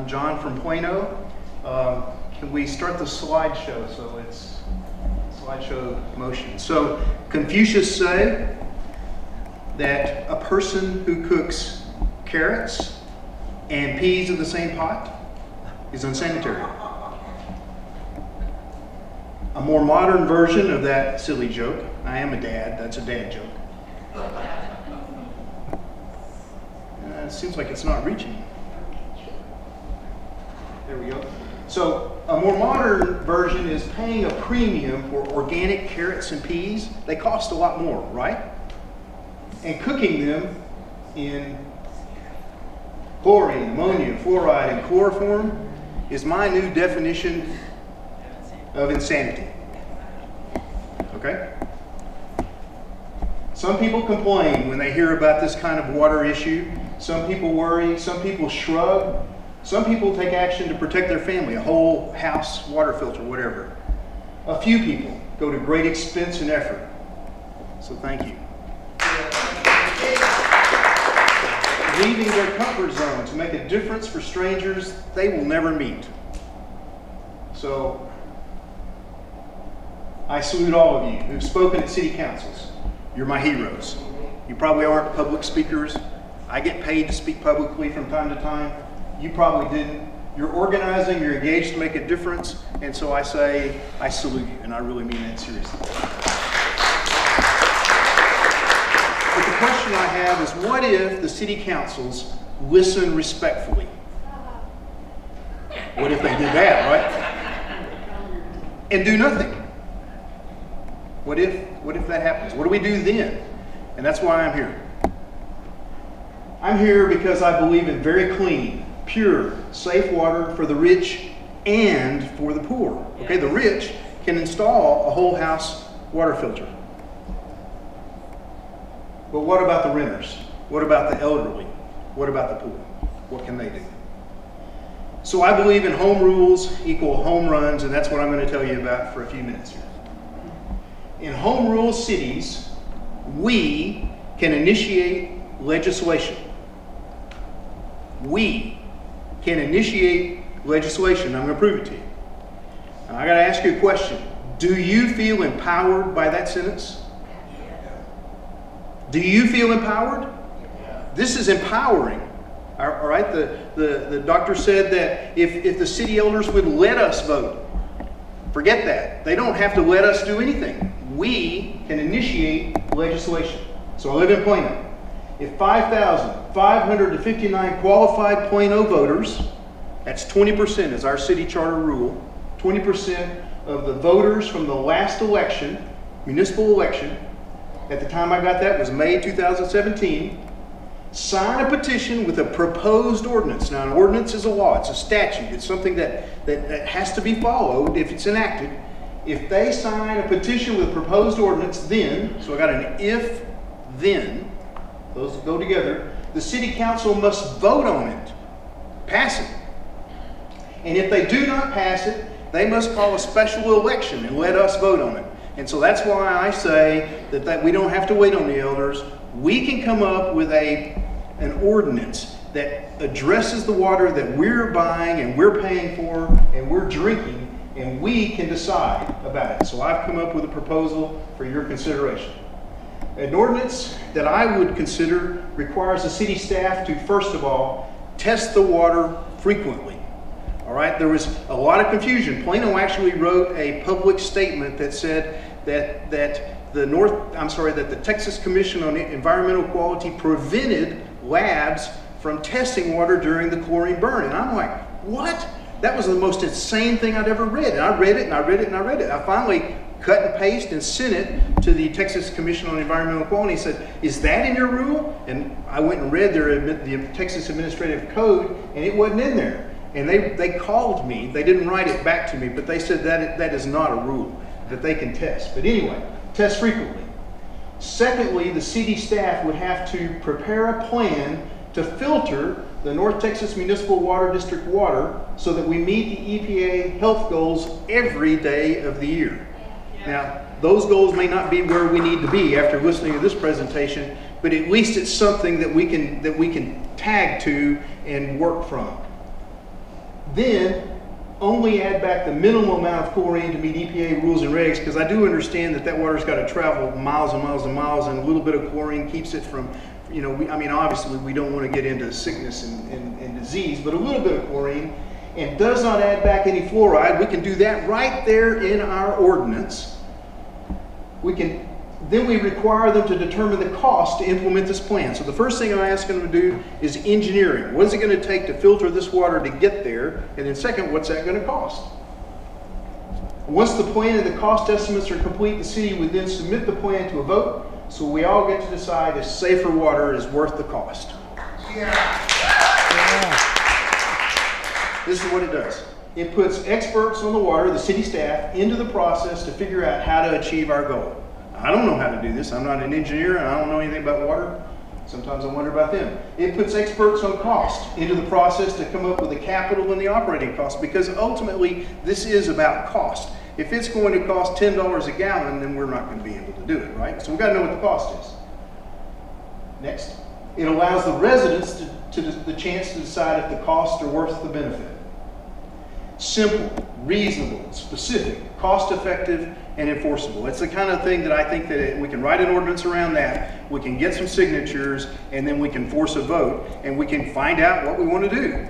I'm John from Plano. Can we start the slideshow? So it's slideshow motion. So Confucius say that a person who cooks carrots and peas in the same pot is unsanitary. A more modern version of that silly joke, I am a dad, that's a dad joke. It seems like it's not reaching. There we go. So a more modern version is paying a premium for organic carrots and peas. They cost a lot more, right? And cooking them in chlorine, ammonia, fluoride, and chloroform is my new definition of insanity. Okay? Some people complain when they hear about this kind of water issue. Some people worry, some people shrug, some people take action to protect their family, a whole house water filter, whatever. A few people go to great expense and effort. So thank you. Leaving their comfort zone to make a difference for strangers they will never meet. So I salute all of you who've spoken at city councils. You're my heroes. You probably aren't public speakers. I get paid to speak publicly from time to time. You probably didn't. You're organizing, you're engaged to make a difference, and so I say, I salute you, and I really mean that seriously. But the question I have is, what if the city councils listen respectfully? What if they did that, right? And do nothing? What if that happens? What do we do then? And that's why I'm here. I'm here because I believe in very clean, pure, safe water for the rich and for the poor. Okay, the rich can install a whole house water filter. But what about the renters? What about the elderly? What about the poor? What can they do? So I believe in home rules equal home runs, and that's what I'm going to tell you about for a few minutes here. In home rule cities, we can initiate legislation. We can initiate legislation. I'm going to prove it to you. Now, I got to ask you a question. Do you feel empowered by that sentence? Do you feel empowered? This is empowering. All right. The doctor said that if the city elders would let us vote, forget that. They don't have to let us do anything. We can initiate legislation. So I live in Plano. If 5,559 qualified Plano voters, that's 20% is our city charter rule, 20% of the voters from the last election, municipal election, at the time I got that was May 2017, sign a petition with a proposed ordinance. Now an ordinance is a law, it's a statute, it's something that has to be followed if it's enacted. If they sign a petition with a proposed ordinance, then, so I got an if, then, those go together, the city council must vote on it, pass it. And if they do not pass it, they must call a special election and let us vote on it. And so that's why I say that we don't have to wait on the elders. We can come up with an ordinance that addresses the water that we're buying and we're paying for and we're drinking, and we can decide about it. So I've come up with a proposal for your consideration. An ordinance that I would consider requires the city staff to, first of all, test the water frequently. All right, there was a lot of confusion. Plano actually wrote a public statement that said that the Texas Commission on Environmental Quality prevented labs from testing water during the chlorine burn. And I'm like, what? That was the most insane thing I'd ever read. And I read it and I read it and I read it. I finally cut and paste and sent it to the Texas Commission on Environmental Quality and said, is that in your rule? And I went and read the Texas Administrative Code, and it wasn't in there. And they called me. They didn't write it back to me, but they said that is not a rule that they can test. But anyway, test frequently. Secondly, the city staff would have to prepare a plan to filter the North Texas Municipal Water District water so that we meet the EPA health goals every day of the year. Now, those goals may not be where we need to be after listening to this presentation, but at least it's something that we can tag to and work from. Then only add back the minimum amount of chlorine to meet EPA rules and regs, because I do understand that that water's got to travel miles and miles and miles, and a little bit of chlorine keeps it from, you know, I mean, obviously we don't want to get into sickness and disease, but a little bit of chlorine, and does not add back any fluoride. We can do that right there in our ordinance. Then we require them to determine the cost to implement this plan. So the first thing I ask them to do is engineering. What is it going to take to filter this water to get there? And then second, what's that going to cost? Once the plan and the cost estimates are complete, the city would then submit the plan to a vote, so we all get to decide if safer water is worth the cost. Yeah. This is what it does. It puts experts on the water, the city staff, into the process to figure out how to achieve our goal. I don't know how to do this. I'm not an engineer and I don't know anything about water. Sometimes I wonder about them. It puts experts on cost into the process to come up with the capital and the operating costs, because ultimately this is about cost. If it's going to cost $10 a gallon, then we're not going to be able to do it, right? So we've got to know what the cost is. Next. It allows the residents the chance to decide if the costs are worth the benefit. Simple, reasonable, specific, cost-effective, and enforceable. It's the kind of thing that I think that we can write an ordinance around that, we can get some signatures, and then we can force a vote, and we can find out what we want to do.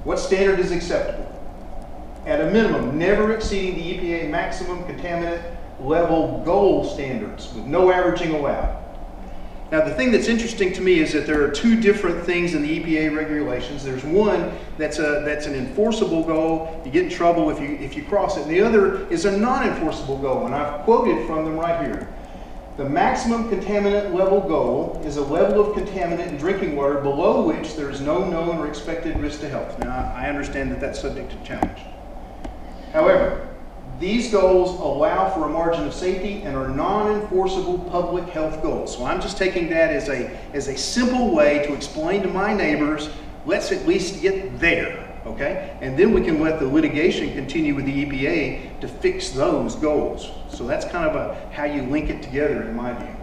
What standard is acceptable? At a minimum, never exceeding the EPA maximum contaminant level goal standards, with no averaging allowed. Now, the thing that's interesting to me is that there are two different things in the EPA regulations. There's one that's an enforceable goal. You get in trouble if you cross it. And the other is a non-enforceable goal, and I've quoted from them right here. The maximum contaminant level goal is a level of contaminant in drinking water below which there is no known or expected risk to health. Now, I understand that that's subject to challenge. However, these goals allow for a margin of safety and are non-enforceable public health goals. So I'm just taking that as a simple way to explain to my neighbors, let's at least get there, okay? And then we can let the litigation continue with the EPA to fix those goals. So that's kind of how you link it together in my view.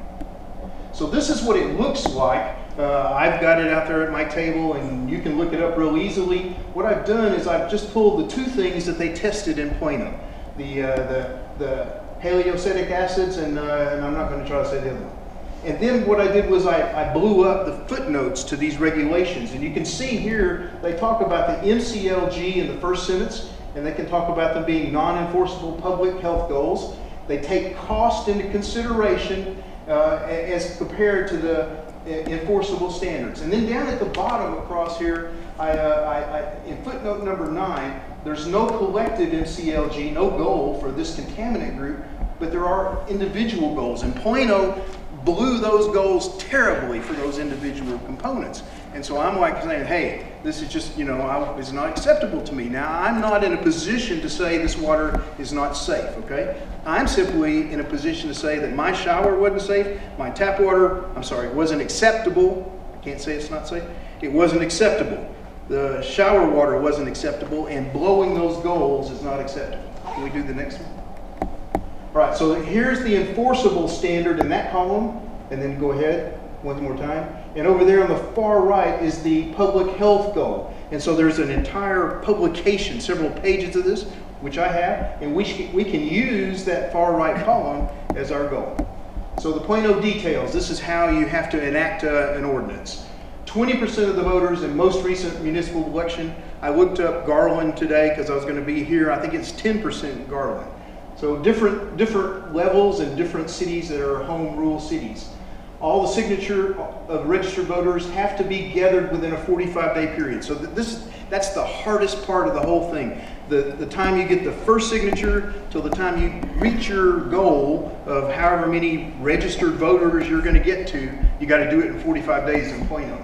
So this is what it looks like. I've got it out there at my table, and you can look it up real easily. What I've done is I've just pulled the two things that they tested in Plano. The haloacetic acids, and I'm not going to try to say the other one. And then what I did was I blew up the footnotes to these regulations, and you can see here they talk about the MCLG in the first sentence, and they can talk about them being non-enforceable public health goals. They take cost into consideration as compared to the enforceable standards. And then down at the bottom across here, in footnote number 9, there's no collective MCLG, no goal for this contaminant group, but there are individual goals. And Plano blew those goals terribly for those individual components. And so I'm like saying, hey, this is just, you know, it's not acceptable to me. Now, I'm not in a position to say this water is not safe, okay? I'm simply in a position to say that my shower wasn't safe, my tap water, wasn't acceptable. I can't say it's not safe. It wasn't acceptable. The shower water wasn't acceptable, and blowing those goals is not acceptable. Can we do the next one? All right, so here's the enforceable standard in that column, and then go ahead one more time. And over there on the far right is the public health goal. And so there's an entire publication, several pages of this, which I have, and we can use that far right column as our goal. So the Plano details, this is how you have to enact an ordinance. 20% of the voters in most recent municipal election. I looked up Garland today because I was going to be here. I think it's 10% Garland. So different levels and different cities that are home rule cities. All the signature of registered voters have to be gathered within a 45-day period. So that's the hardest part of the whole thing. The time you get the first signature till the time you reach your goal of however many registered voters you're going to get to, you got to do it in 45 days in Plano.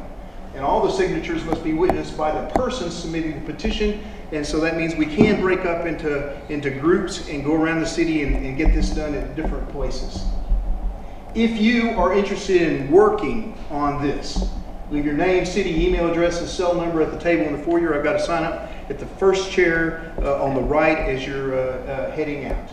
And all the signatures must be witnessed by the person submitting the petition. And so that means we can break up into groups and go around the city and get this done at different places. If you are interested in working on this, leave your name, city, email address, and cell number at the table in the foyer. I've got to sign up at the first chair on the right as you're heading out.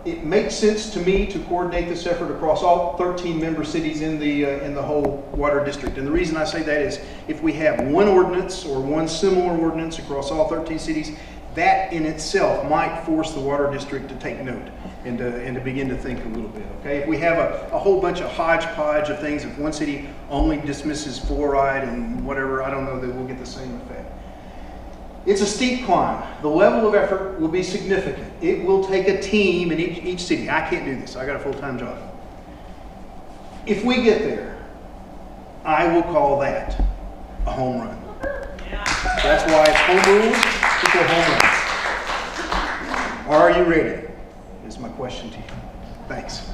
It makes sense to me to coordinate this effort across all 13 member cities in the whole water district. And the reason I say that is if we have one ordinance or one similar ordinance across all 13 cities, that in itself might force the water district to take note and to begin to think a little bit, okay? If we have a whole bunch of hodgepodge of things, if one city only dismisses fluoride and whatever, I don't know that we'll get the same effect. It's a steep climb. The level of effort will be significant. It will take a team in each city. I can't do this. I got a full-time job. If we get there, I will call that a home run. That's why it's home rules before home runs. Are you ready? Is my question to you. Thanks.